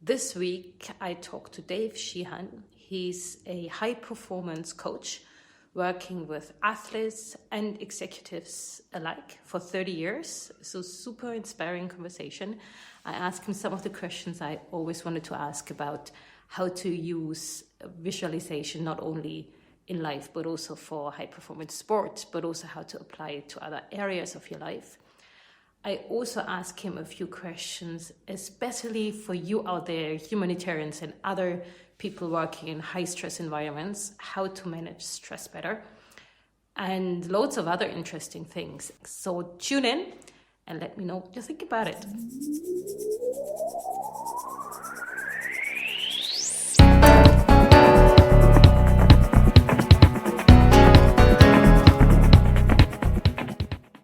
This week, I talked to Dave Sheahan. He's a high-performance coach working with athletes and executives alike for 30 years. So super inspiring conversation. I asked him some of the questions I always wanted to ask about how to use visualization not only in life, but also for high-performance sports, but also how to apply it to other areas of your life. I also asked him a few questions, especially for you out there, humanitarians and other people working in high-stress environments, how to manage stress better, and loads of other interesting things. So tune in and let me know what you think about it.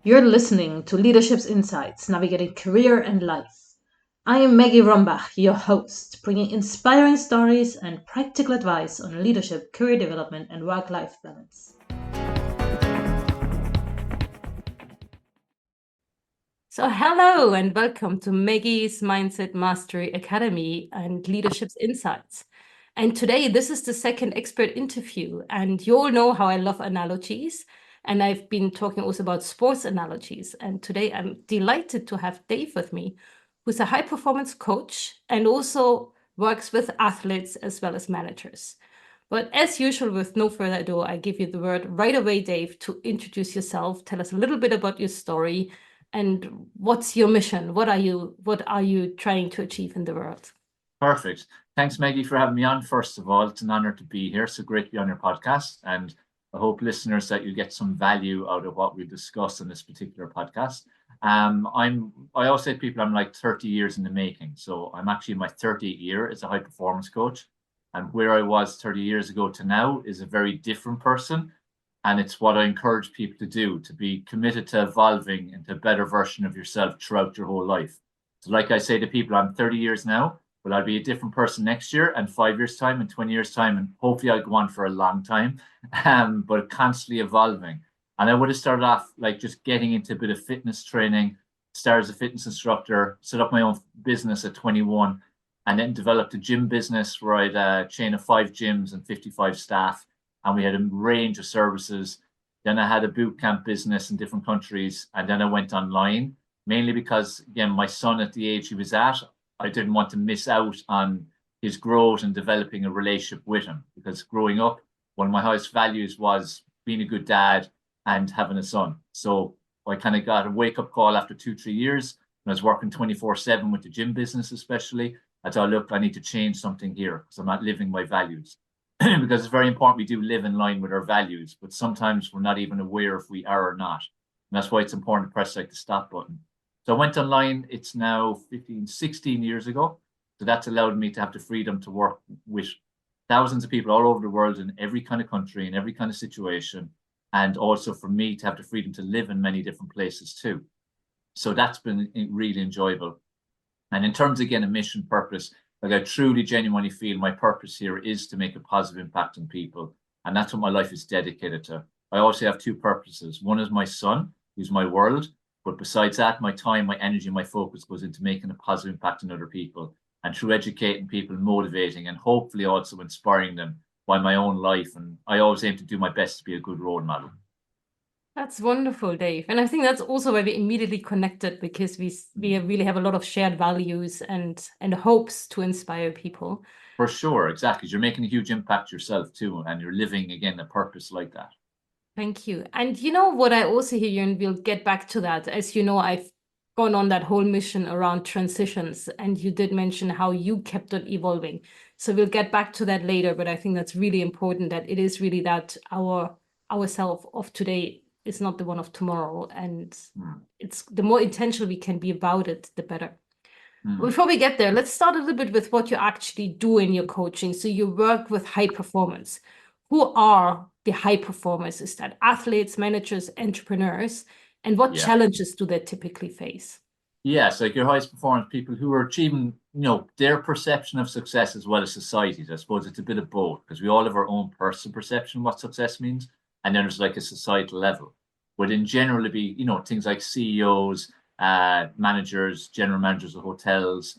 You're listening to Leadership's Insights, Navigating Career and Life. I am Maggie Rombach, your host, bringing inspiring stories and practical advice on leadership, career development, and work-life balance. So hello and welcome to Maggie's Mindset Mastery Academy and Leadership's Insights. And today, this is the second expert interview. And you all know how I love analogies. And I've been talking also about sports analogies. And today I'm delighted to have Dave with me, who's a high performance coach and also works with athletes as well as managers. But as usual, with no further ado, I give you the word right away, Dave, to introduce yourself. Tell us a little bit about your story and what's your mission? What are you trying to achieve in the world? Perfect. Thanks, Maggie, for having me on. First of all, it's an honor to be here. So great to be on your podcast. And I hope listeners that you get some value out of what we discuss in this particular podcast. I always say to people, I'm like 30 years in the making. So I'm actually in my 30th year as a high performance coach. And where I was 30 years ago to now is a very different person. And it's what I encourage people to do, to be committed to evolving into a better version of yourself throughout your whole life. So like I say to people, I'm 30 years now, but I'll be a different person next year and 5 years time and 20 years time. And hopefully I'll go on for a long time, but constantly evolving. And I would have started off like just getting into a bit of fitness training, started as a fitness instructor, set up my own business at 21, and then developed a gym business where I'd a chain of 5 gyms and 55 staff. And we had a range of services. Then I had a boot camp business in different countries. And then I went online, mainly because, again, my son at the age he was at, I didn't want to miss out on his growth and developing a relationship with him. Because growing up, one of my highest values was being a good dad and having a son. So I kind of got a wake-up call after 2-3 years. When I was working 24/7 with the gym business especially. I thought, look, I need to change something here because I'm not living my values. Because it's very important we do live in line with our values, but sometimes we're not even aware if we are or not. And that's why it's important to press like the stop button. So I went online, it's now 16 years ago. So that's allowed me to have the freedom to work with thousands of people all over the world in every kind of country, in every kind of situation. And also for me to have the freedom to live in many different places too. So that's been really enjoyable. And in terms, again, of mission purpose, like I truly, genuinely feel my purpose here is to make a positive impact on people. And that's what my life is dedicated to. I also have 2 purposes. One is my son, who's my world. But besides that, my time, my energy, my focus goes into making a positive impact on other people. And through educating people, motivating, and hopefully also inspiring them by my own life. And I always aim to do my best to be a good role model. That's wonderful, Dave. And I think that's also where we immediately connected because we really have a lot of shared values and hopes to inspire people. For sure, exactly. You're making a huge impact yourself too, and you're living, again, a purpose like that. Thank you. And you know what I also hear you, and we'll get back to that. As you know, I've gone on that whole mission around transitions, and you did mention how you kept on evolving. So we'll get back to that later, but I think that's really important that it is really that our self of today is not the one of tomorrow. And it's the more intentional we can be about it, the better. Before we get there, let's start a little bit with what you actually do in your coaching. So you work with high performance. Who are the high performers? Is that athletes, managers, entrepreneurs? And what challenges do they typically face? Yes, like your highest performance people who are achieving, their perception of success as well as society's. I suppose it's a bit of both because we all have our own personal perception of what success means. And then there's like a societal level. But in general, it'd be, things like CEOs, managers, general managers of hotels,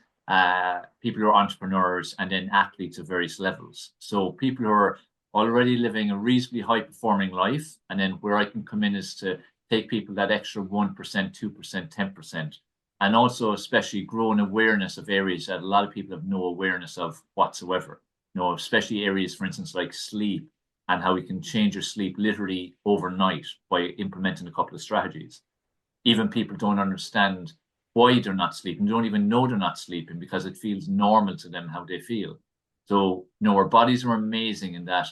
people who are entrepreneurs, and then athletes of various levels. So people who are already living a reasonably high performing life, and then where I can come in is to take people that extra 1%, 2%, 10%, and also especially grow an awareness of areas that a lot of people have no awareness of whatsoever. Especially areas, for instance, like sleep, and how we can change your sleep literally overnight by implementing a couple of strategies. Even people don't understand why they're not sleeping. They don't even know they're not sleeping because it feels normal to them how they feel. So, our bodies are amazing in that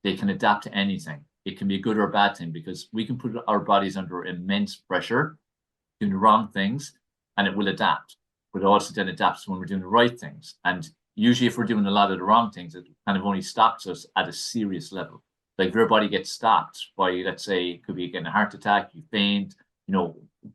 they can adapt to anything. It can be a good or a bad thing because we can put our bodies under immense pressure, doing the wrong things, and it will adapt. But it also then adapts when we're doing the right things. And usually if we're doing a lot of the wrong things, it kind of only stops us at a serious level. Like if your body gets stopped by, let's say, it could be getting a heart attack, you faint,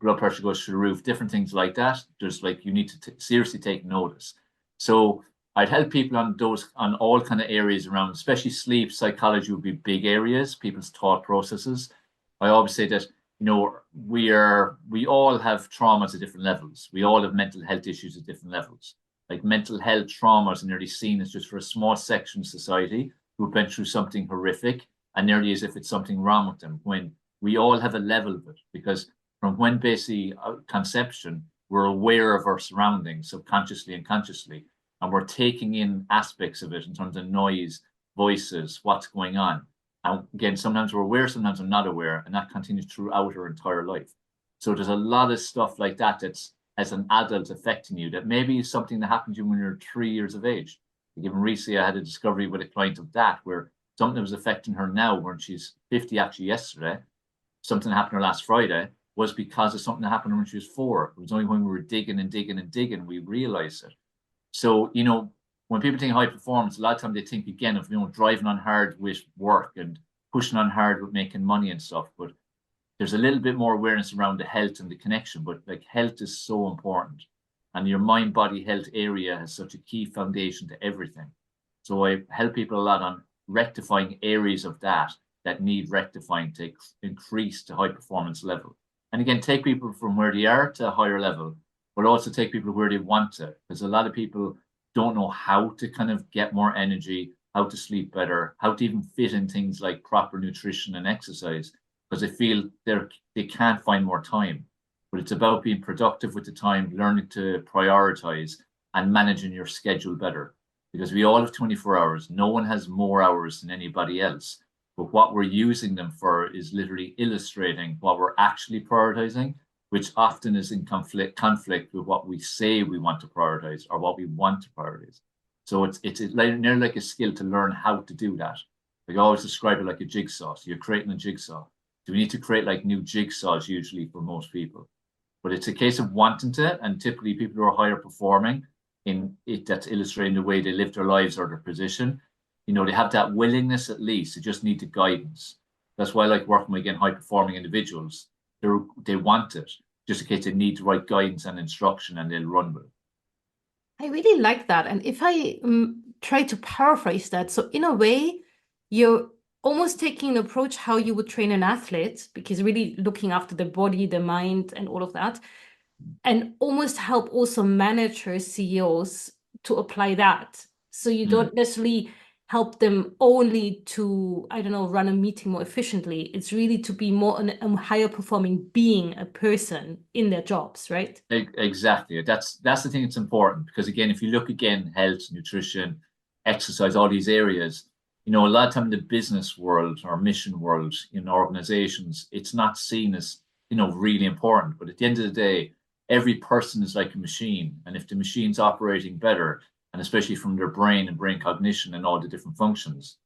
blood pressure goes through the roof, different things like that. There's you need to seriously take notice. So I'd help people on all kind of areas around, especially sleep, psychology would be big areas, people's thought processes. I always say that, we all have traumas at different levels. We all have mental health issues at different levels. Like mental health traumas are nearly seen as just for a small section of society who've been through something horrific, and nearly as if it's something wrong with them, when we all have a level of it, because from when basically conception, we're aware of our surroundings subconsciously and consciously, and we're taking in aspects of it in terms of noise, voices, what's going on. And again, sometimes we're aware, sometimes we're not aware, and that continues throughout our entire life. So there's a lot of stuff like that that's, as an adult, affecting you, that maybe is something that happened to you when you're 3 years of age. Even recently, I had a discovery with a client of that, where something was affecting her now when she's 50, actually yesterday, something happened to her last Friday, was because of something that happened when she was 4. It was only when we were digging and digging and digging, we realized it. So, when people think high performance, a lot of times they think again of, driving on hard with work and pushing on hard with making money and stuff. But there's a little bit more awareness around the health and the connection. But health is so important. And your mind, body, health area has such a key foundation to everything. So I help people a lot on rectifying areas of that need rectifying to increase to high performance level. And again, take people from where they are to a higher level, but also take people where they want to, because a lot of people don't know how to kind of get more energy, how to sleep better, how to even fit in things like proper nutrition and exercise, because they feel they can't find more time. But it's about being productive with the time, learning to prioritize and managing your schedule better, because we all have 24 hours. No one has more hours than anybody else. But what we're using them for is literally illustrating what we're actually prioritizing, which often is in conflict with what we say we want to prioritize or what we want to prioritize. So it's nearly like a skill to learn how to do that. I always describe it like a jigsaw. So you're creating a jigsaw. So we need to create new jigsaws usually for most people. But it's a case of wanting to, and typically people who are higher performing in it, that's illustrating the way they live their lives or their position. They have that willingness at least. They just need the guidance. That's why I like working with, again, high performing individuals. They want it, just in case they need the right guidance and instruction, and they'll run with it. I really like that. And if I try to paraphrase that, so in a way, you're almost taking an approach how you would train an athlete, because really looking after the body, the mind, and all of that, and almost help also managers, CEOs to apply that. So you don't necessarily help them only to, run a meeting more efficiently. It's really to be more a higher performing being, a person in their jobs, right? Exactly. That's the thing that's important, because again, if you look again, health, nutrition, exercise, all these areas, a lot of time in the business world or mission world, in organizations, it's not seen as, really important. But at the end of the day, every person is like a machine. And if the machine's operating better, and especially from their brain and brain cognition and all the different functions,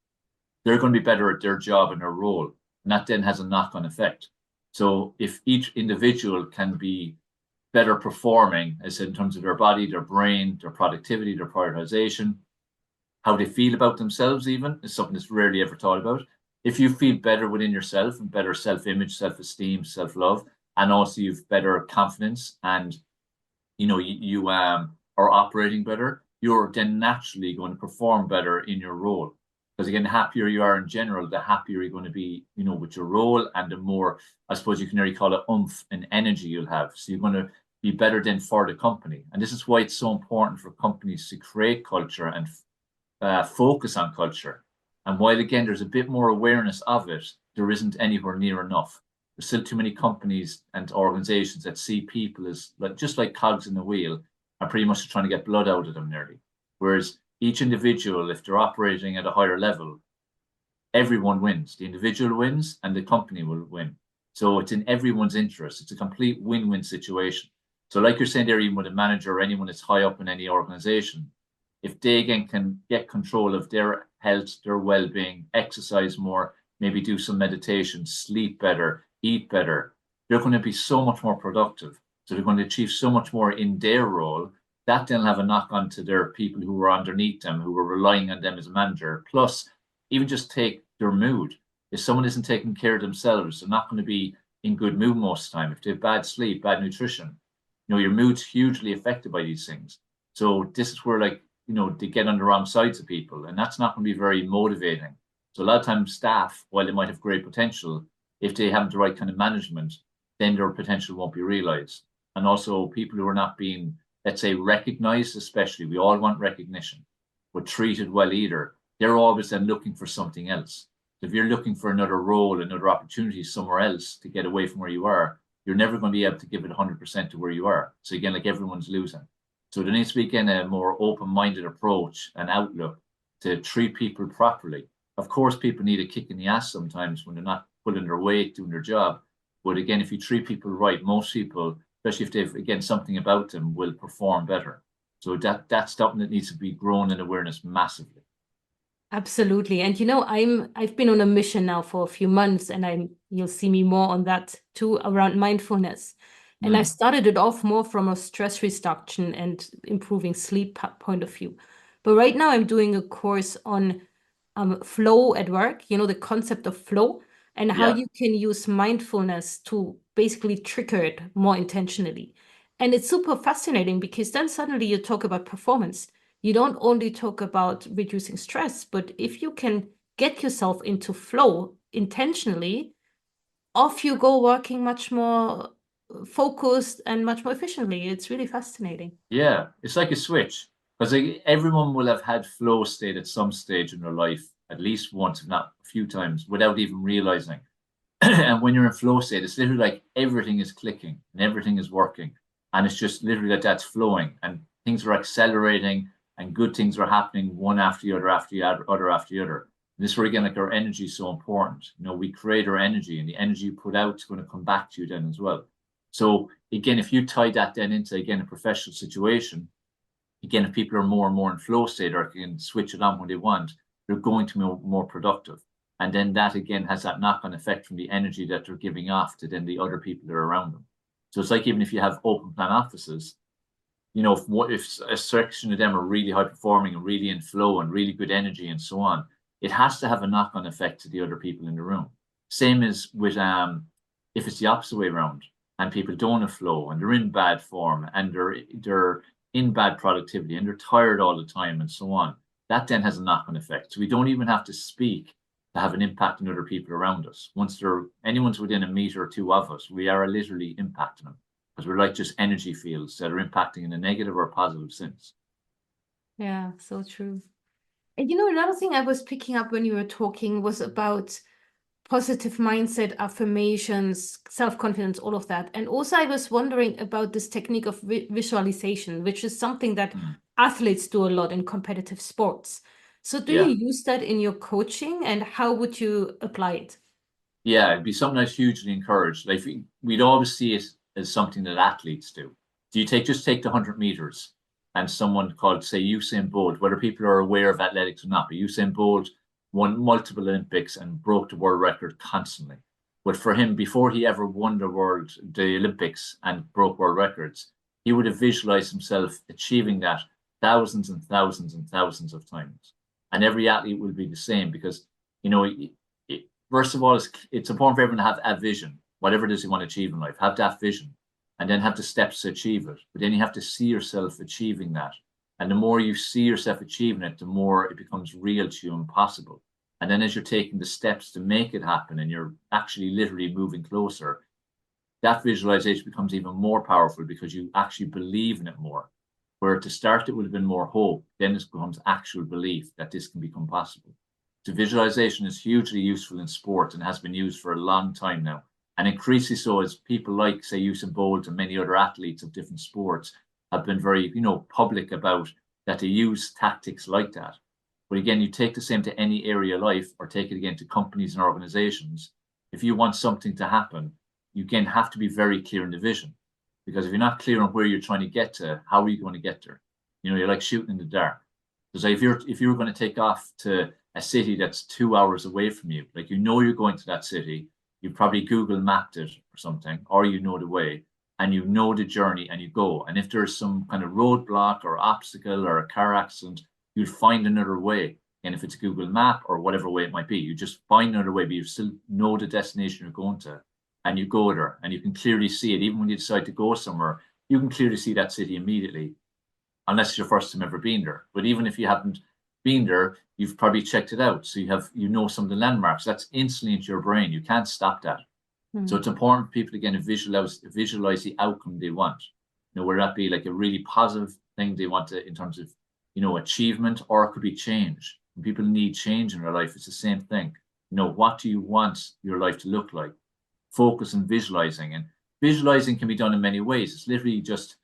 they're going to be better at their job and their role. And that then has a knock-on effect. So if each individual can be better performing, as in terms of their body, their brain, their productivity, their prioritization, how they feel about themselves even, is something that's rarely ever thought about. If you feel better within yourself and better self-image, self-esteem, self-love, and also you've better confidence, and you are operating better, you're then naturally going to perform better in your role. Because again, the happier you are in general, the happier you're going to be, with your role, and the more, I suppose you can really call it oomph and energy you'll have. So you're going to be better than for the company. And this is why it's so important for companies to create culture and focus on culture. And while, again, there's a bit more awareness of it, there isn't anywhere near enough. There's still too many companies and organizations that see people as just like cogs in the wheel, are pretty much trying to get blood out of them nearly. Whereas each individual, if they're operating at a higher level, everyone wins. The individual wins and the company will win. So it's in everyone's interest. It's a complete win-win situation. So like you're saying there, even with a manager or anyone that's high up in any organization, if they again can get control of their health, their well-being, exercise more, maybe do some meditation, sleep better, eat better, they're going to be so much more productive. So they're going to achieve so much more in their role. That then have a knock on to their people who are underneath them, who are relying on them as a manager. Plus, even just take their mood. If someone isn't taking care of themselves, they're not going to be in good mood most of the time. If they have bad sleep, bad nutrition, your mood's hugely affected by these things. So this is where, like, they get on the wrong sides of people, and that's not going to be very motivating. So a lot of times staff, while they might have great potential, if they haven't the right kind of management, then their potential won't be realized. And also people who are not being, let's say, recognized, especially, we all want recognition, but treated well either, they're always then looking for something else. So if you're looking for another role, another opportunity somewhere else to get away from where you are, you're never going to be able to give it 100% to where you are. So again, like, everyone's losing. So there needs to be, again, a more open-minded approach and outlook to treat people properly. Of course, people need a kick in the ass sometimes when they're not pulling their weight, doing their job. But again, if you treat people right, most people, especially if they've, again, something about them, will perform better. So that's something that needs to be grown in awareness massively. Absolutely. And I've been on a mission now for a few months, and you'll see me more on that too, around mindfulness. And I started it off more from a stress reduction and improving sleep point of view. But right now I'm doing a course on flow at work, the concept of flow, and how you can use mindfulness to basically trigger it more intentionally. And it's super fascinating, because then suddenly you talk about performance. You don't only talk about reducing stress, but if you can get yourself into flow intentionally, off you go, working much more focused and much more efficiently. It's really fascinating. Yeah, it's like a switch, because everyone will have had flow state at some stage in their life, at least once, if not a few times, without even realizing. And when you're in flow state, it's literally like everything is clicking and everything is working. And it's just literally like that's flowing and things are accelerating and good things are happening one after the other, after the other, after the other. And this is where, again, like, our energy is so important. We create our energy, and the energy you put out is going to come back to you then as well. So again, if you tie that then into, again, a professional situation, again, if people are more and more in flow state or can switch it on when they want, they're going to be more productive. And then that, again, has that knock-on effect from the energy that they're giving off to then the other people that are around them. So it's like, even if you have open plan offices, if a section of them are really high performing and really in flow and really good energy and so on, it has to have a knock-on effect to the other people in the room. Same as with if it's the opposite way around and people don't have flow and they're in bad form and they're in bad productivity and they're tired all the time and so on, that then has a knock-on effect. So we don't even have to speak to have an impact on other people around us. Once anyone's within a meter or two of us, we are literally impacting them, because we're like just energy fields that are impacting in a negative or positive sense. Yeah, so true. And another thing I was picking up when you were talking was about positive mindset, affirmations, self-confidence, all of that. And also I was wondering about this technique of visualization, which is something that athletes do a lot in competitive sports. So do you use that in your coaching, and how would you apply it? Yeah, it'd be something I'd hugely encourage. Like, we'd always see it as something that athletes do. Do you just take the 100 meters and someone called, say, Usain Bolt, whether people are aware of athletics or not, but Usain Bolt won multiple Olympics and broke the world record constantly. But for him, before he ever won the Olympics and broke world records, he would have visualized himself achieving that thousands and thousands and thousands of times. And every athlete will be the same, because, first of all, it's important for everyone to have a vision, whatever it is you want to achieve in life. Have that vision, and then have the steps to achieve it. But then you have to see yourself achieving that. And the more you see yourself achieving it, the more it becomes real to you and possible. And then as you're taking the steps to make it happen and you're actually literally moving closer, that visualization becomes even more powerful because you actually believe in it more. Where to start, it would have been more hope. Then it becomes actual belief that this can become possible. So visualization is hugely useful in sport and has been used for a long time now. And increasingly so as people like, say, Usain Bolt and many other athletes of different sports have been very, public about that they use tactics like that. But again, you take the same to any area of life, or take it again to companies and organizations. If you want something to happen, you again have to be very clear in the vision. Because if you're not clear on where you're trying to get to, how are you going to get there? You're like shooting in the dark. Because if you're going to take off to a city that's 2 hours away from you, like you're going to that city, you probably Google mapped it or something, or you know the way, and you know the journey, and you go. And if there's some kind of roadblock or obstacle or a car accident, you'd find another way. And if it's a Google map or whatever way it might be, you just find another way, but you still know the destination you're going to. And you go there, and you can clearly see it. Even when you decide to go somewhere, you can clearly see that city immediately, unless it's your first time ever been there. But even if you haven't been there, you've probably checked it out. So you know some of the landmarks. That's instantly into your brain. You can't stop that. So it's important for people, again, to visualize the outcome they want. Whether that be like a really positive thing they want to, in terms of, achievement, or it could be change. When people need change in their life, it's the same thing. What do you want your life to look like? Focus on visualizing, and visualizing can be done in many ways. It's literally just,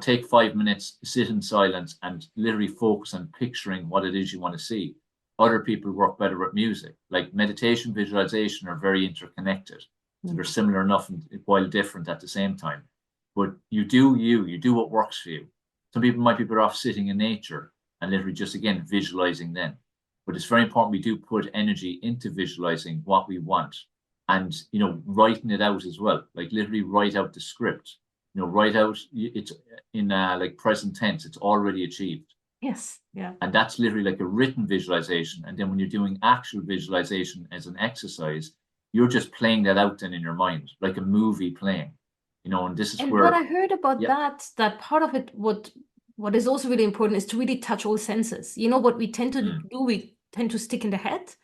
take 5 minutes, sit in silence, and literally focus on picturing what it is you want to see. Other people work better with music. Like meditation, visualization are very interconnected. So they're similar enough while different at the same time. But you do what works for you. Some people might be better off sitting in nature and literally just, again, visualizing then. But it's very important we do put energy into visualizing what we want. And writing it out as well, like literally write out the script. Write out it's in like present tense. It's already achieved. Yes, yeah. And that's literally like a written visualization. And then when you're doing actual visualization as an exercise, you're just playing that out then in your mind, like a movie playing. And this is where. What I heard about that part of it, what is also really important is to really touch all senses. What we tend to do, we tend to stick in the head.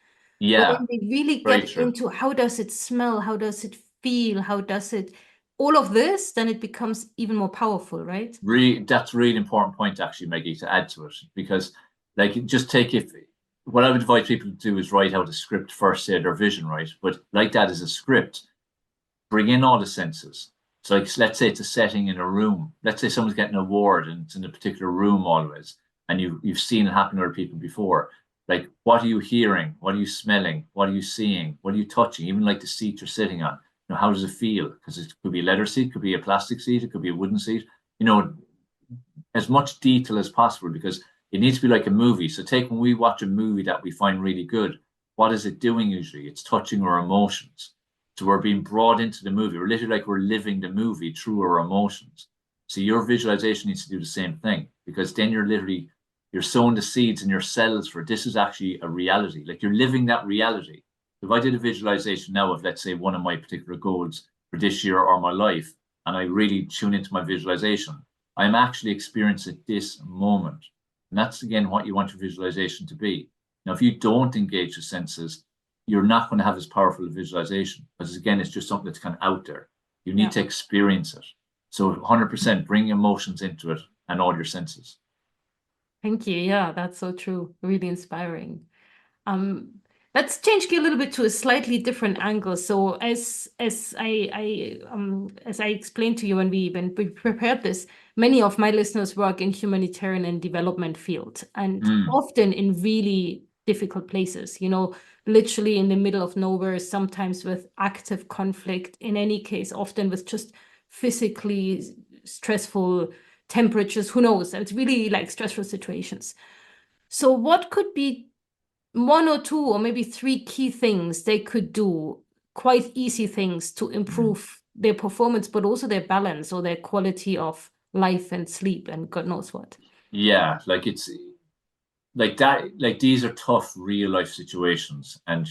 Yeah. But when we really get into how does it smell, how does it feel, how does it, all of this, then it becomes even more powerful, right? That's a really important point, actually, Maggie, to add to it. Because what I would advise people to do is write out a script first, say their vision, right? But like that as a script, bring in all the senses. So like, let's say it's a setting in a room. Let's say someone's getting an award and it's in a particular room always, and you've seen it happen to other people before. Like, what are you hearing? What are you smelling? What are you seeing? What are you touching? Even like the seat you're sitting on. How does it feel? Because it could be a leather seat, could be a plastic seat, it could be a wooden seat. As much detail as possible, because it needs to be like a movie. So when we watch a movie that we find really good, what is it doing usually? It's touching our emotions. So we're being brought into the movie. We're literally like we're living the movie through our emotions. So your visualization needs to do the same thing, because then you're sowing the seeds in your cells for this is actually a reality. Like you're living that reality. If I did a visualization now of, let's say, one of my particular goals for this year or my life, and I really tune into my visualization, I'm actually experiencing this moment. And that's, again, what you want your visualization to be. Now, if you don't engage the senses, you're not going to have as powerful a visualization, because, again, it's just something that's kind of out there. You need to experience it. So 100% bring emotions into it and all your senses. Thank you. Yeah, that's so true. Really inspiring. Let's change gear a little bit to a slightly different angle. So as I explained to you when we prepared this, many of my listeners work in humanitarian and development field, and often in really difficult places, literally in the middle of nowhere, sometimes with active conflict, in any case, often with just physically stressful temperatures, who knows? It's really like stressful situations. So what could be one or two or maybe three key things they could do, quite easy things to improve their performance, but also their balance or their quality of life and sleep and God knows what? Yeah, like it's like that, like these are tough real life situations. And,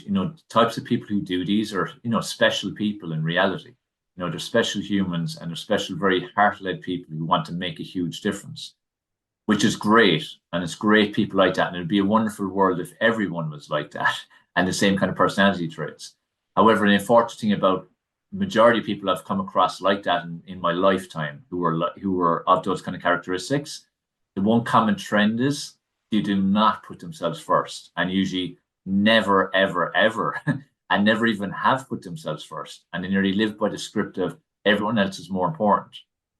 types of people who do these are, special people in reality. They're special humans, and they're special, very heart-led people who want to make a huge difference, which is great. And it's great people like that. And it'd be a wonderful world if everyone was like that and the same kind of personality traits. However, the unfortunate thing about majority of people I've come across like that in my lifetime who were of those kind of characteristics, the one common trend is they do not put themselves first, and usually never, ever, ever, and never even have put themselves first. And they nearly live by the script of everyone else is more important.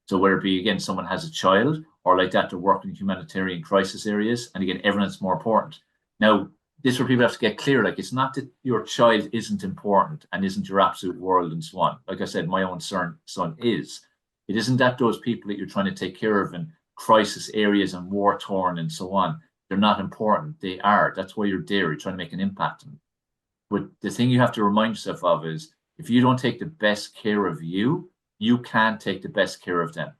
So whether it be, again, someone has a child or like that, they're working in humanitarian crisis areas, and again, everyone else more important. Now, this is where people have to get clear. Like, it's not that your child isn't important and isn't your absolute world and so on. Like I said, my own son is. It isn't that those people that you're trying to take care of in crisis areas and war-torn and so on, they're not important. They are. That's why you're there. You're trying to make an impact on them. But the thing you have to remind yourself of is, if you don't take the best care of you, you can't take the best care of them.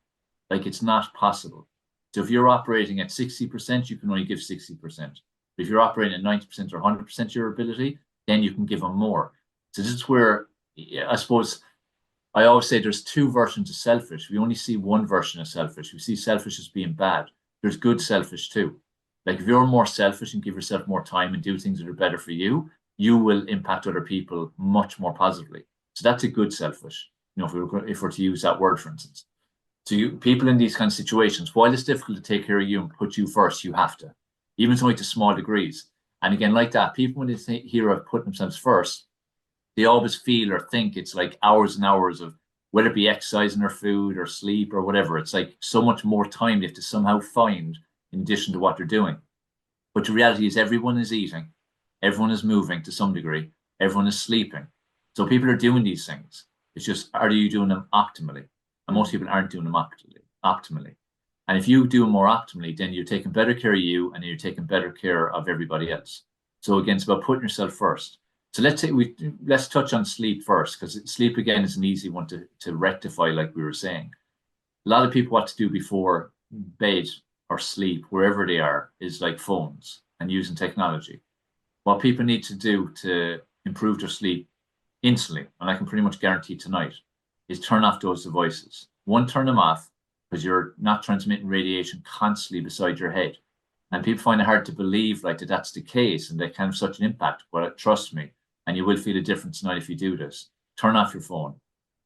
Like, it's not possible. So if you're operating at 60%, you can only give 60%. If you're operating at 90% or 100% your ability, then you can give them more. So this is where, I suppose, I always say there's two versions of selfish. We only see one version of selfish. We see selfish as being bad. There's good selfish too. Like, if you're more selfish and give yourself more time and do things that are better for you, you will impact other people much more positively. So that's a good selfish, if we're to use that word, for instance. So people in these kind of situations, while it's difficult to take care of you and put you first, you have to, even to small degrees. And again, like that, people, when they hear of putting themselves first, they always feel or think it's like hours and hours of, whether it be exercising or food or sleep or whatever, it's like so much more time they have to somehow find in addition to what they're doing. But the reality is, everyone is eating, everyone is moving to some degree, everyone is sleeping. So people are doing these things. It's just, are you doing them optimally? And most people aren't doing them optimally. And if you do them more optimally, then you're taking better care of you and you're taking better care of everybody else. So again, it's about putting yourself first. So let's touch on sleep first, because sleep, again, is an easy one to rectify, like we were saying. A lot of people, what to do before bed or sleep, wherever they are, is like phones and using technology. What people need to do to improve their sleep instantly, and I can pretty much guarantee tonight, is turn off those devices. One, turn them off, because you're not transmitting radiation constantly beside your head. And people find it hard to believe like that's the case and they can have such an impact. But trust me, and you will feel a difference tonight if you do this. Turn off your phone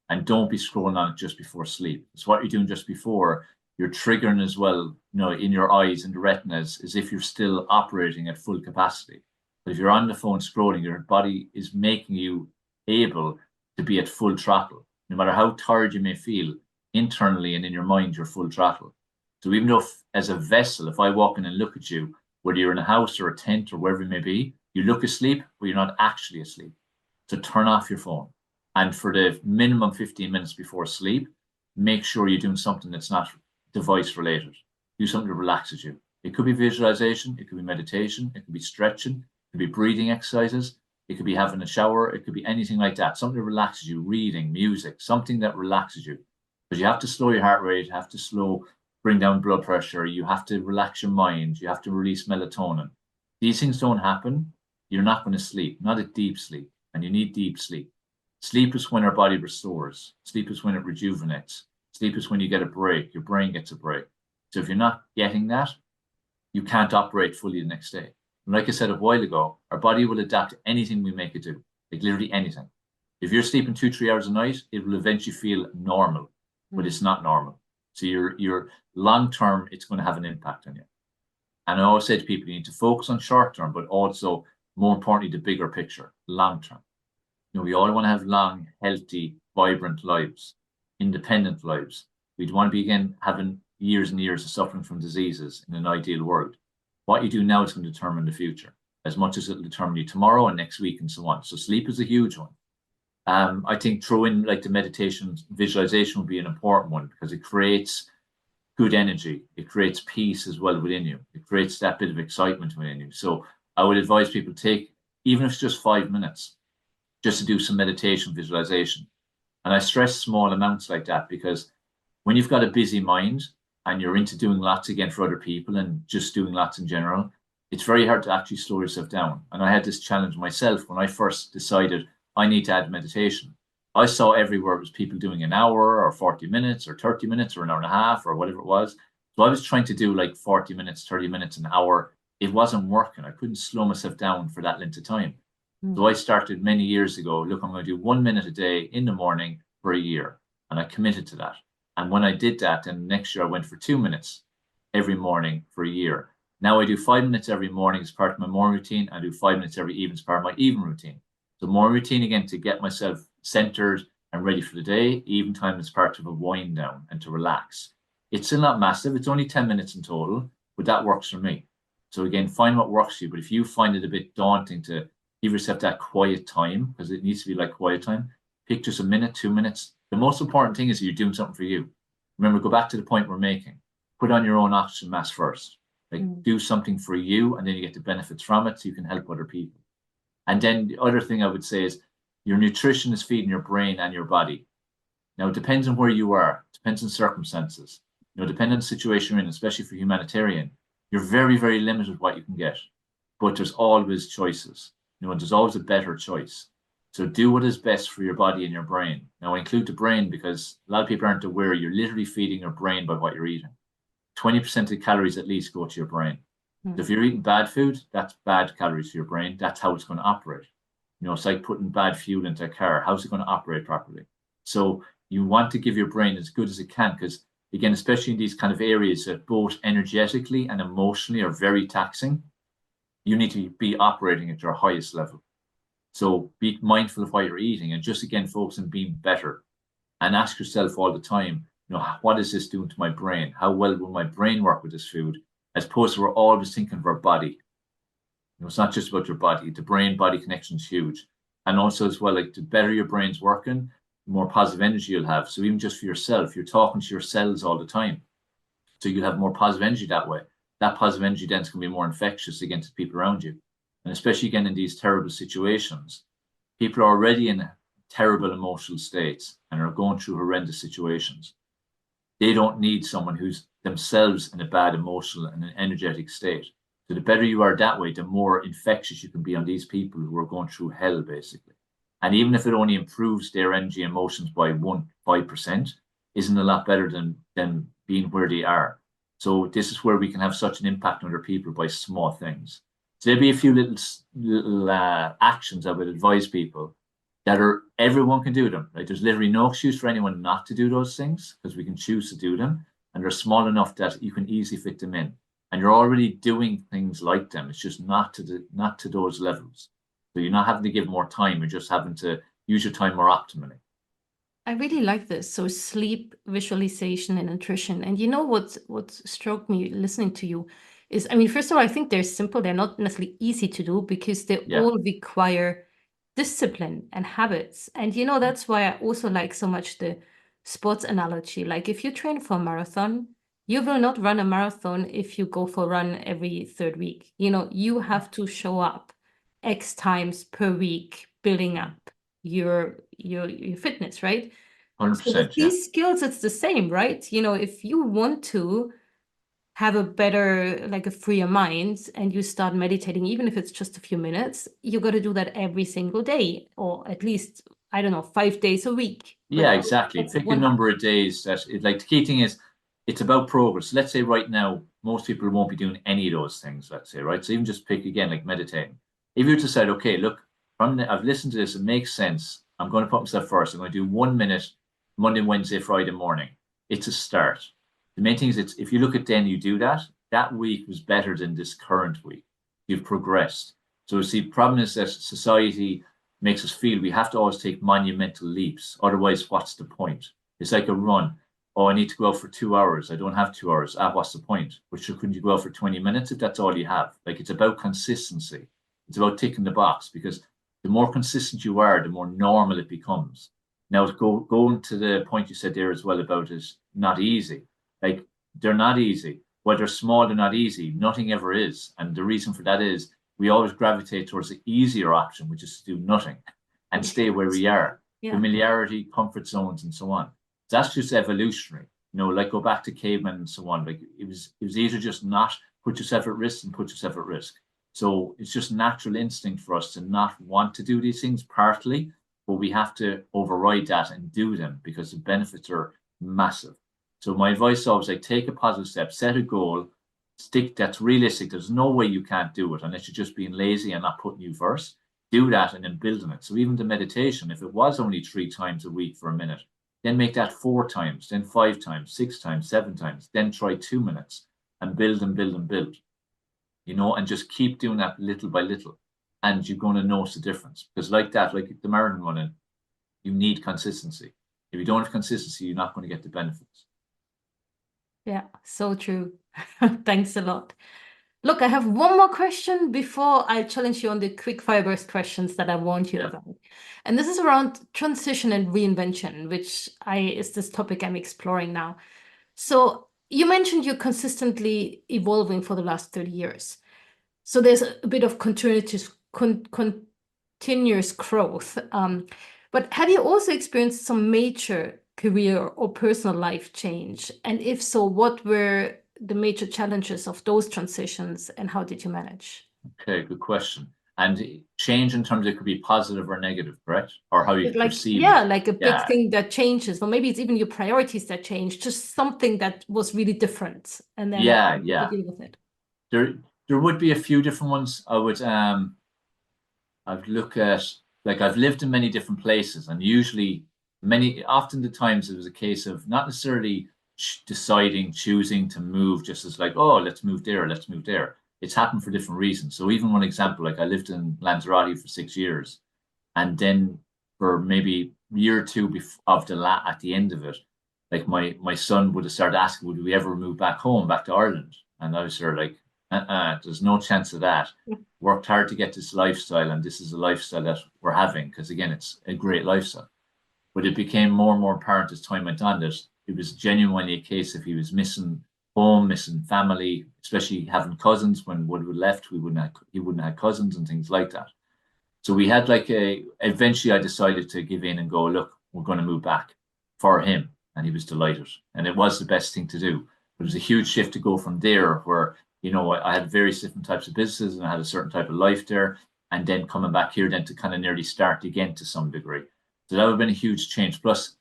and don't be scrolling on it just before sleep. It's what you're doing just before. You're triggering as well, in your eyes and the retinas, as if you're still operating at full capacity. But if you're on the phone scrolling, your body is making you able to be at full throttle. No matter how tired you may feel, internally and in your mind, you're full throttle. So even though as a vessel, if I walk in and look at you, whether you're in a house or a tent or wherever it may be, you look asleep, but you're not actually asleep. So turn off your phone. And for the minimum 15 minutes before sleep, make sure you're doing something that's not device related. Do something that relaxes you. It could be visualization, it could be meditation, it could be stretching, it could be breathing exercises, it could be having a shower, it could be anything like that. Something that relaxes you, reading, music, something that relaxes you. Because you have to slow your heart rate, you have to bring down blood pressure, you have to relax your mind, you have to release melatonin. These things don't happen, you're not going to sleep, not a deep sleep, and you need deep sleep. Sleep is when our body restores. Sleep is when it rejuvenates. Sleep is when you get a break, your brain gets a break. So if you're not getting that, you can't operate fully the next day. And like I said a while ago, our body will adapt to anything we make it do, like literally anything. If you're sleeping 2-3 hours a night, it will eventually feel normal, but it's not normal. So your long-term, it's going to have an impact on you. And I always say to people, you need to focus on short-term, but also, more importantly, the bigger picture, long-term. We all want to have long, healthy, vibrant lives, independent lives. We'd want to be, again, having years and years of suffering from diseases in an ideal world. What you do now is going to determine the future, as much as it'll determine you tomorrow and next week and so on. So sleep is a huge one. I think throw in like the meditation, visualization will be an important one, because it creates good energy. It creates peace as well within you. It creates that bit of excitement within you. So I would advise people take, even if it's just 5 minutes, just to do some meditation, visualization. And I stress small amounts like that, because when you've got a busy mind and you're into doing lots again for other people and just doing lots in general, it's very hard to actually slow yourself down. And I had this challenge myself when I first decided I need to add meditation. I saw everywhere it was people doing an hour or 40 minutes or 30 minutes or an hour and a half or whatever it was. So I was trying to do like 40 minutes, 30 minutes, an hour. It wasn't working. I couldn't slow myself down for that length of time. So I started many years ago, look, I'm going to do 1 minute a day in the morning for a year. And I committed to that. And when I did that, then next year I went for 2 minutes every morning for a year. Now I do 5 minutes every morning as part of my morning routine. I do 5 minutes every evening as part of my evening routine. So morning routine again to get myself centered and ready for the day. Evening time is part of a wind down and to relax. It's still not massive. It's only 10 minutes in total, but that works for me. So again, find what works for you. But if you find it a bit daunting to give yourself that quiet time, because it needs to be like quiet time, pick just a minute, 2 minutes. The most important thing is you're doing something for you. Remember, go back to the point we're making. Put on your own oxygen mask first. Like do something for you, and then you get the benefits from it so you can help other people. And then the other thing I would say is your nutrition is feeding your brain and your body. Now, it depends on where you are. It depends on circumstances. Depending on the situation you're in, especially for humanitarian, you're very, very limited what you can get. But there's always choices. There's always a better choice. So do what is best for your body and your brain. Now, I include the brain because a lot of people aren't aware you're literally feeding your brain by what you're eating. 20% of the calories at least go to your brain. So if you're eating bad food, that's bad calories to your brain. That's how it's going to operate. It's like putting bad fuel into a car. How's it going to operate properly? So you want to give your brain as good as it can, because again, especially in these kind of areas that both energetically and emotionally are very taxing, you need to be operating at your highest level. So be mindful of what you're eating, and just again, focus on being better, and ask yourself all the time, what is this doing to my brain? How well will my brain work with this food? As opposed to we're always thinking of our body. It's not just about your body. The brain-body connection is huge. And also as well, like the better your brain's working, the more positive energy you'll have. So even just for yourself, you're talking to your cells all the time. So you'll have more positive energy that way. That positive energy then is going to be more infectious against people around you. And especially again in these terrible situations, people are already in terrible emotional states and are going through horrendous situations. They don't need someone who's themselves in a bad emotional and an energetic state. So the better you are that way, the more infectious you can be on these people who are going through hell, basically. And even if it only improves their energy and emotions by 5%, isn't a lot better than being where they are. So this is where we can have such an impact on other people by small things. So there'll be a few little actions I would advise people that everyone can do them. Like there's literally no excuse for anyone not to do those things, because we can choose to do them, and they're small enough that you can easily fit them in. And you're already doing things like them. It's just not to those levels. So you're not having to give more time. You're just having to use your time more optimally. I really like this. So sleep, visualization, and nutrition. And what struck me listening to you is, first of all, I think they're simple. They're not necessarily easy to do because they all require discipline and habits. And that's why I also like so much the sports analogy. Like if you train for a marathon, you will not run a marathon if you go for a run every third week. You have to show up X times per week, building up your fitness, right? 100%. So with these skills, it's the same, right? If you want to have a better, like a freer mind, and you start meditating, even if it's just a few minutes, you got to do that every single day, or at least, I don't know, 5 days a week. Yeah, exactly. Pick a number of days the key thing is it's about progress. Let's say right now, most people won't be doing any of those things, let's say, right? So even just pick again, like meditating. If you decide, okay, look, I've listened to this, it makes sense. I'm going to put myself first. I'm going to do 1 minute Monday, Wednesday, Friday morning. It's a start. The main thing is if you look at then you do that week was better than this current week. You've progressed. So see, the problem is that society makes us feel we have to always take monumental leaps. Otherwise, what's the point? It's like a run. Oh, I need to go out for 2 hours. I don't have 2 hours. What's the point? But sure, couldn't you go out for 20 minutes if that's all you have? Like it's about consistency. It's about ticking the box, because the more consistent you are, the more normal it becomes. Now, going to the point you said there as well about it not easy. Like they're not easy. While they're small, they're not easy. Nothing ever is. And the reason for that is we always gravitate towards the easier option, which is to do nothing and stay where we are. Yeah. Familiarity, comfort zones, and so on. That's just evolutionary. Like go back to cavemen and so on. Like it was easier just not put yourself at risk and put yourself at risk. So it's just natural instinct for us to not want to do these things partly, but we have to override that and do them because the benefits are massive. So my advice is always like take a positive step, set a goal, that's realistic. There's no way you can't do it unless you're just being lazy and not putting you first. do that and then build on it. So even the meditation, if it was only 3 times a week for a minute, then make that 4 times, then 5 times, 6 times, 7 times, then try 2 minutes and build and build and build, and just keep doing that little by little. And you're going to notice the difference, because like the marathon running, you need consistency. If you don't have consistency, you're not going to get the benefits. Yeah, so true. Thanks a lot. Look, I have one more question before I challenge you on the quick fire burst questions that I warned you about. And this is around transition and reinvention, which is this topic I'm exploring now. So you mentioned you're consistently evolving for the last 30 years. So there's a bit of continuous growth. But have you also experienced some major career or personal life change? And if so, what were the major challenges of those transitions and how did you manage? Okay, good question. And change in terms, it could be positive or negative, correct? Or how you perceive it. Like a big thing that changes, or maybe it's even your priorities that change, just something that was really different. And then you deal with it. There would be a few different ones. I've looked at, like, I've lived in many different places, and often the times it was a case of not necessarily choosing to move just as like, oh, let's move there, let's move there. It's happened for different reasons. So even one example, like I lived in Lanzarote for 6 years, and then for maybe a year or two at the end of it, like my son would have started asking, would we ever move back home, back to Ireland? And I was sort of like, there's no chance of that. Worked hard to get this lifestyle, and this is a lifestyle that we're having, because again, it's a great lifestyle. But it became more and more apparent as time went on that it was genuinely a case if he was missing home, missing family, especially having cousins. When Woodward left, he wouldn't have cousins and things like that. So we had eventually I decided to give in and go, look, we're going to move back for him. And he was delighted. And it was the best thing to do. But it was a huge shift to go from there, where, I had various different types of businesses and I had a certain type of life there. And then coming back here then to kind of nearly start again to some degree. So that would have been a huge change. Plus,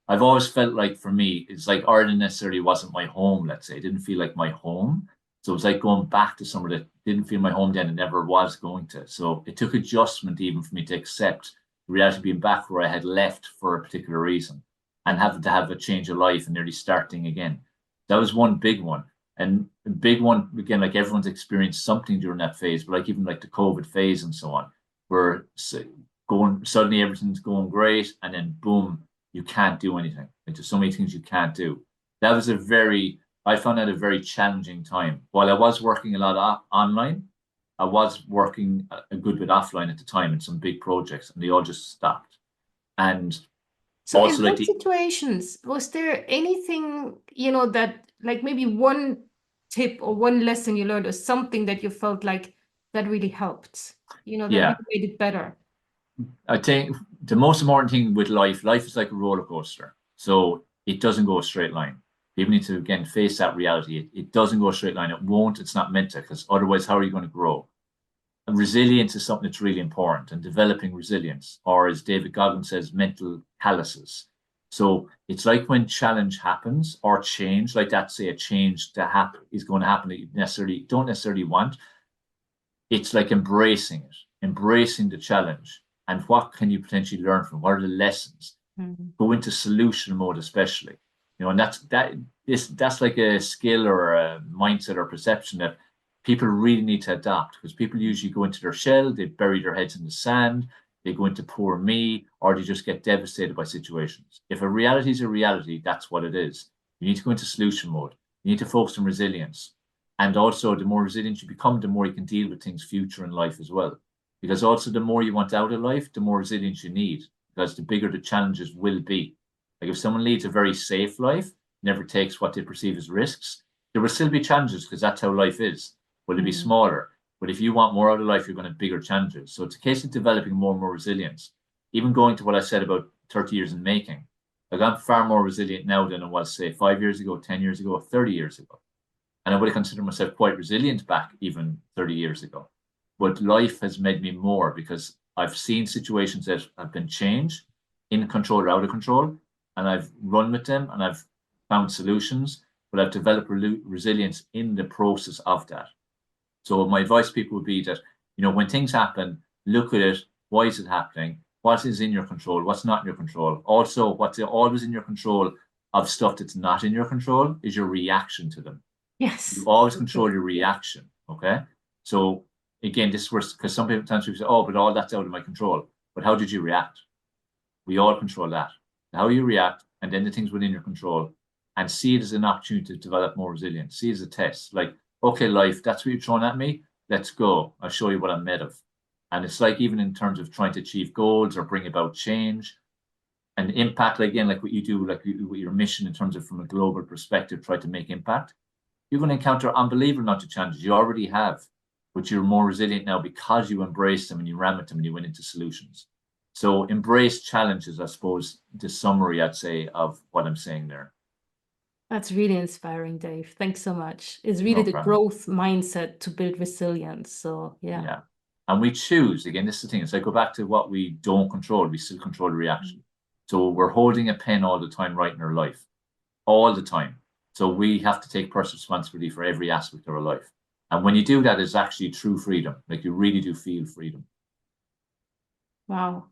I've always felt like, for me, it's like Ireland necessarily wasn't my home, let's say. It didn't feel like my home. So it was like going back to somewhere that didn't feel my home then and never was going to. So it took adjustment even for me to accept the reality of being back where I had left for a particular reason and having to have a change of life and nearly starting again. That was one big one. And a big one, again, like everyone's experienced something during that phase, but like even like the COVID phase and so on, where suddenly everything's going great, and then boom, you can't do anything. Like, there's so many things you can't do. That was I found that a very challenging time. While I was working a lot online, I was working a good bit offline at the time in some big projects, and they all just stopped. And so also, in those situations, was there anything, that, like, maybe one tip or one lesson you learned or something that you felt like that really helped, that really made it better? I think the most important thing with life is like a roller coaster. So it doesn't go a straight line. People need to, again, face that reality. It doesn't go a straight line. It won't. It's not meant to, because otherwise, how are you going to grow? And resilience is something that's really important, and developing resilience, or as David Goggins says, mental calluses. So it's like when challenge happens or change, like that, say a change that is going to happen that you don't necessarily want. It's like embracing the challenge. And what can you potentially learn from? What are the lessons? Mm-hmm. Go into solution mode, especially. And that's like a skill or a mindset or perception that people really need to adopt, because people usually go into their shell, they bury their heads in the sand, they go into poor me, or they just get devastated by situations. If a reality is a reality, that's what it is. You need to go into solution mode. You need to focus on resilience. And also, the more resilient you become, the more you can deal with things future in life as well. Because also, the more you want out of life, the more resilience you need, because the bigger the challenges will be. Like, if someone leads a very safe life, never takes what they perceive as risks, there will still be challenges, because that's how life is. Will it be smaller? But if you want more out of life, you're going to have bigger challenges. So it's a case of developing more and more resilience. Even going to what I said about 30 years in making. Like, I'm far more resilient now than I was, say, 5 years ago, 10 years ago, 30 years ago. And I would have considered myself quite resilient back even 30 years ago. But life has made me more, because I've seen situations that have been changed, in control or out of control, and I've run with them and I've found solutions, but I've developed resilience in the process of that. So my advice to people would be that, when things happen, look at it. Why is it happening? What is in your control? What's not in your control? Also, what's always in your control of stuff that's not in your control is your reaction to them. Yes. You always control your reaction. Okay. So again, this was because sometimes people say, oh, but all that's out of my control. But how did you react? We all control that. How you react, and then the things within your control, and see it as an opportunity to develop more resilience. See it as a test. Like, okay, life, that's what you're throwing at me. Let's go. I'll show you what I'm made of. And it's like even in terms of trying to achieve goals or bring about change and impact, like, again, like what you do, like your mission in terms of from a global perspective, try to make impact. You're going to encounter unbelievable amount of challenges. You already have, but you're more resilient now because you embrace them and you ran with them and you went into solutions. So embrace challenges, I suppose, the summary, I'd say, of what I'm saying there. That's really inspiring, Dave. Thanks so much. It's really the growth mindset to build resilience. So, yeah. Yeah. And we choose, again, this is the thing. It's like go back to what we don't control. We still control the reaction. So we're holding a pen all the time, right, in our life, all the time. So we have to take personal responsibility for every aspect of our life. And when you do that, it's actually true freedom. Like you really do feel freedom. Wow.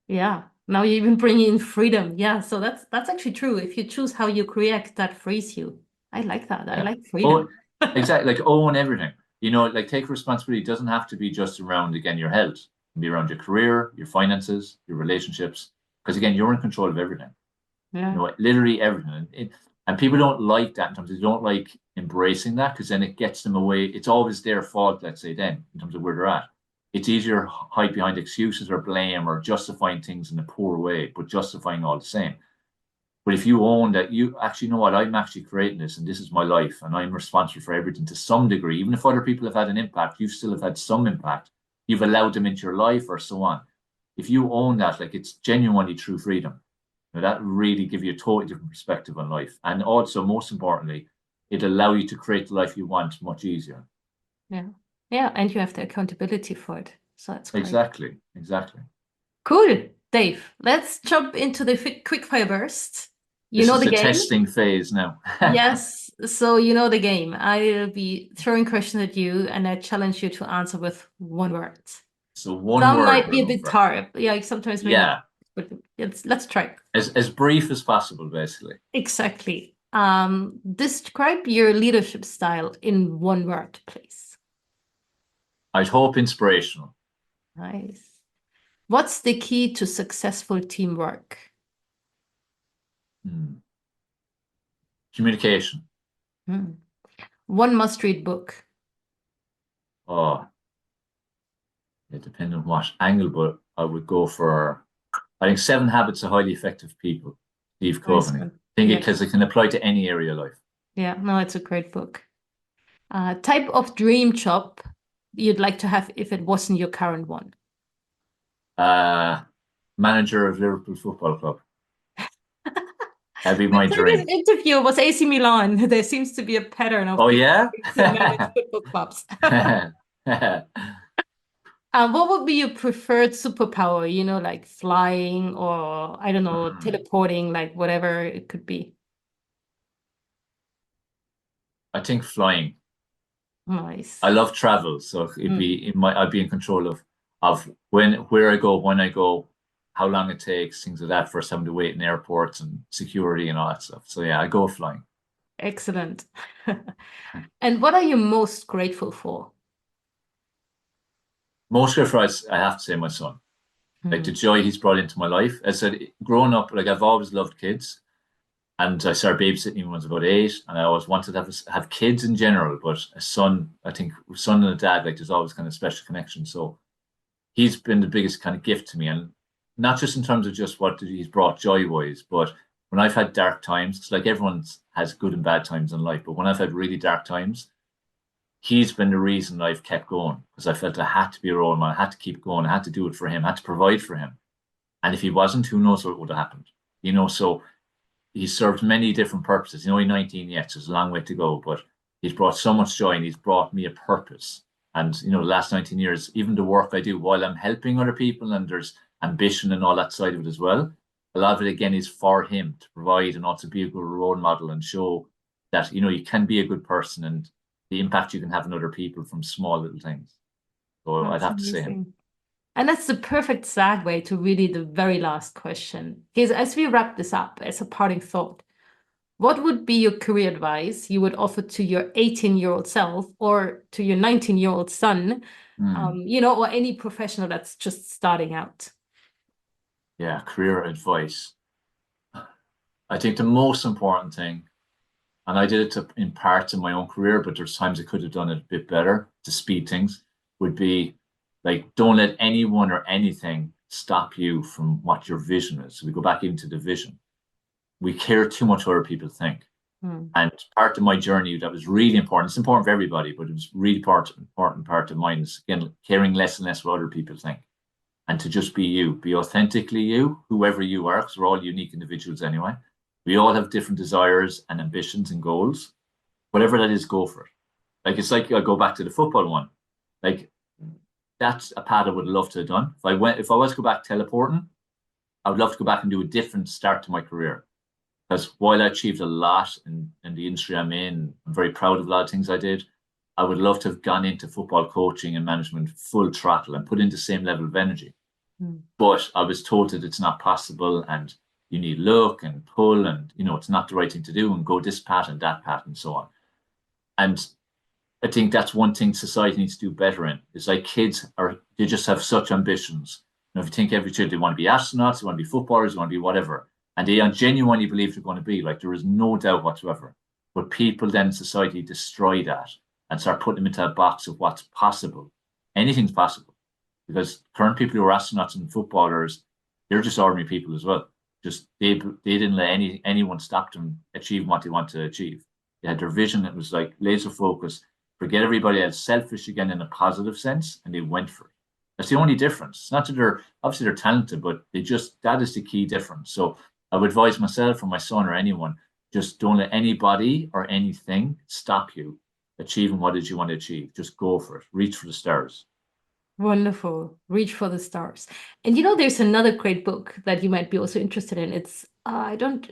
Yeah. Now you even bring in freedom. Yeah. So that's actually true. If you choose how you react, that frees you. I like that. Yeah. I like freedom. Exactly. Like own everything. You know, like take responsibility. It doesn't have to be just around, again, your health. It can be around your career, your finances, your relationships. Because again, you're in control of everything. Yeah. You know, literally everything. And people don't like that in terms of they don't like embracing that because then it gets them away. It's always their fault, let's say, then, in terms of where they're at. It's easier to hide behind excuses or blame or justifying things in a poor way, but justifying all the same. But if you own that, you actually know what, I'm actually creating this and this is my life and I'm responsible for everything to some degree. Even if other people have had an impact, you still have had some impact. You've allowed them into your life or so on. If you own that, like it's genuinely true freedom. Now, that really give you a totally different perspective on life. And also, most importantly, it'll allow you to create the life you want much easier. Yeah. Yeah. And you have the accountability for it. So that's great. Exactly. Cool. Dave, let's jump into the quick fire burst. You know the game. Testing phase now. Yes. So you know the game. I'll be throwing questions at you and I challenge you to answer with one word. So one Some word. might be a bit hard. Yeah, sometimes maybe. Yeah. But let's try. As brief as possible, basically. Exactly. Describe your leadership style in one word, please. I'd hope inspirational. Nice. What's the key to successful teamwork? Communication. One must-read book. Oh, it depends on what angle, but I would go for, I think 7 Habits of Highly Effective People, Steve Covey. I think because it can apply to any area of life. Yeah, no, it's a great book. Type of dream job you'd like to have if it wasn't your current one? Manager of Liverpool Football Club. That'd be my dream. This interview was AC Milan. There seems to be a pattern of manage football clubs. What would be your preferred superpower? You know, like flying or, I don't know, teleporting, like whatever it could be. I think flying. Nice. I love travel, so it'd be I'd be in control of where I go, when I go, how long it takes, things like that, first having to wait in airports and security and all that stuff. So yeah, I go flying. Excellent. And what are you most grateful for? Most grateful, I have to say, my son. Like the joy he's brought into my life. As I said, growing up, like I've always loved kids. And I started babysitting when I was about 8, and I always wanted to have kids in general, but a son, I think, son and a dad, like there's always kind of special connection. So he's been the biggest kind of gift to me, and not just in terms of just what he's brought joy-wise, but when I've had dark times, because like everyone has good and bad times in life, but when I've had really dark times, he's been the reason I've kept going, because I felt I had to be a role model, I had to keep going, I had to do it for him, I had to provide for him. And if he wasn't, who knows what would have happened, you know? So he's served many different purposes. He's only 19 yet, so there's a long way to go, but he's brought so much joy and he's brought me a purpose. And, you know, the last 19 years, even the work I do while I'm helping other people and there's ambition and all that side of it as well, a lot of it, again, is for him to provide and also be a good role model and show that, you know, you can be a good person and the impact you can have on other people from small little things. So I'd have to say him. And that's the perfect segue to really the very last question. Because as we wrap this up, as a parting thought, what would be your career advice you would offer to your 18-year-old self or to your 19-year-old son, or any professional that's just starting out? Yeah, career advice. I think the most important thing, and I did it in parts in my own career, but there's times I could have done it a bit better to speed things, would be like, don't let anyone or anything stop you from what your vision is. So we go back into the vision. We care too much what other people think. And part of my journey that was really important, it's important for everybody, but it was really important part of mine is, again, caring less and less what other people think. And to just be you, be authentically you, whoever you are, because we're all unique individuals anyway. We all have different desires and ambitions and goals. Whatever that is, go for it. Like, it's like, I go back to the football one. Like, that's a path I would love to have done. If I was to go back teleporting, I would love to go back and do a different start to my career. Because while I achieved a lot in the industry I'm in, I'm very proud of a lot of things I did. I would love to have gone into football coaching and management full throttle and put in the same level of energy. But I was told that it's not possible, and you need luck and pull, and it's not the right thing to do, and go this path and that path and so on. And I think that's one thing society needs to do better in. It's like they just have such ambitions. If you think every kid, they want to be astronauts, they want to be footballers, they want to be whatever. And they genuinely believe they're going to be, like, there is no doubt whatsoever. But people then in society destroy that and start putting them into a box of what's possible. Anything's possible. Because current people who are astronauts and footballers, they're just ordinary people as well. Just they didn't let anyone stop them achieving what they want to achieve. They had their vision. It was like laser focus. Forget everybody else, selfish again in a positive sense, and they went for it. That's the only difference. It's not that they're talented, but that is the key difference. So I would advise myself or my son or anyone, just don't let anybody or anything stop you achieving what it is you want to achieve. Just go for it. Reach for the stars. Wonderful. Reach for the stars. And there's another great book that you might be also interested in. It's I don't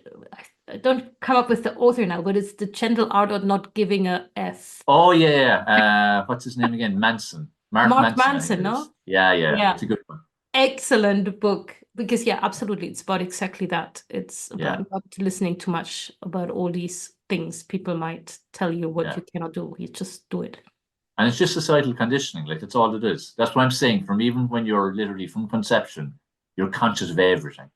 come up with the author now, but it's The Gentle Art of Not Giving a F. Oh yeah. What's his name again? Manson. Mark Manson, no? Yeah. It's a good one. Excellent book. Because absolutely, it's about exactly that. It's about not listening too much about all these things people might tell you what you cannot do. You just do it. And it's just societal conditioning. Like, that's all it is. That's what I'm saying. From even when you're literally from conception, you're conscious of everything.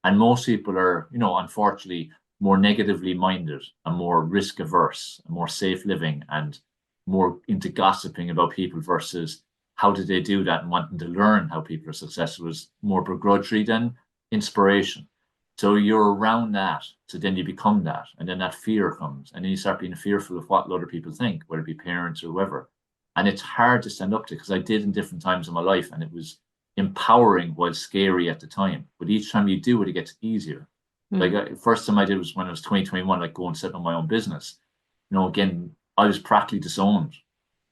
And most people are, unfortunately, more negatively minded and more risk averse and more safe living and more into gossiping about people versus how did they do that and wanting to learn how people are successful is more begrudgery than inspiration. So you're around that. So then you become that. And then that fear comes. And then you start being fearful of what other people think, whether it be parents or whoever. And it's hard to stand up to, because I did in different times in my life. And it was empowering while scary at the time. But each time you do it, it gets easier. Like, first time I did was when I was 2021, like, go and set up my own business. Again, I was practically disowned,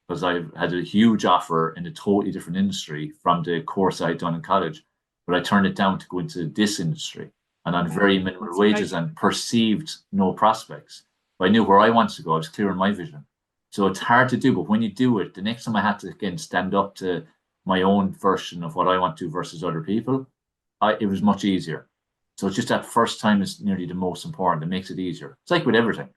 because I had a huge offer in a totally different industry from the course I had done in college, but I turned it down to go into this industry and on very minimal wages and perceived no prospects. But I knew where I wanted to go. I was clear on my vision. So it's hard to do, but when you do it, the next time I had to, again, stand up to my own version of what I want to do versus other people, it was much easier. So it's just that first time is nearly the most important. It makes it easier. It's like with everything.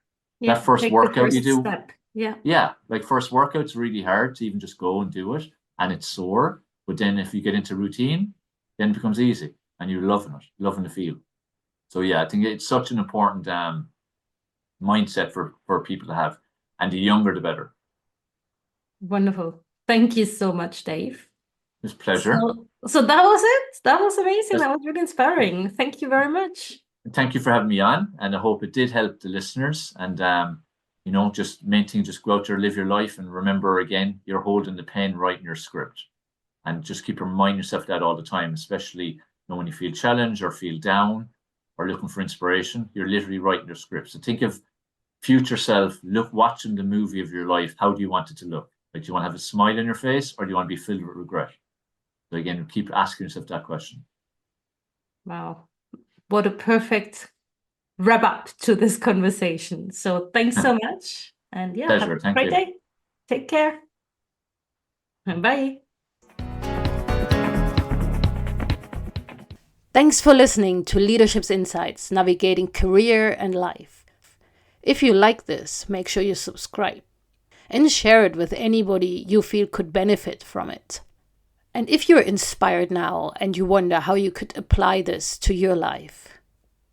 That first workout you do. Step. Yeah, like first workout's really hard to even just go and do it, and it's sore. But then if you get into routine, then it becomes easy, and you're loving it, loving the feel. So I think it's such an important mindset for people to have, and the younger the better. Wonderful. Thank you so much, Dave. It's a pleasure. So that was it. That was amazing. That was really inspiring. Thank you very much. Thank you for having me on, and I hope it did help the listeners. And just main thing, just go out there, live your life, and remember, again, you're holding the pen, writing your script, and just keep reminding yourself that all the time, especially when you feel challenged or feel down or looking for inspiration. You're literally writing your script. So think of future self, watching the movie of your life. How do you want it to look? Like, do you want to have a smile on your face, or do you want to be filled with regret? So again, keep asking yourself that question. Wow, what a perfect wrap up to this conversation. So thanks so much. And pleasure. Have a great day. Take care. And bye. Thanks for listening to Leadership's Insights, Navigating Career and Life. If you like this, make sure you subscribe and share it with anybody you feel could benefit from it. And if you're inspired now and you wonder how you could apply this to your life,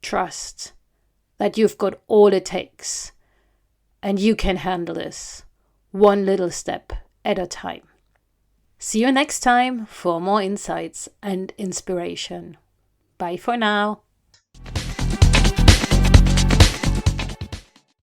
trust that you've got all it takes and you can handle this one little step at a time. See you next time for more insights and inspiration. Bye for now.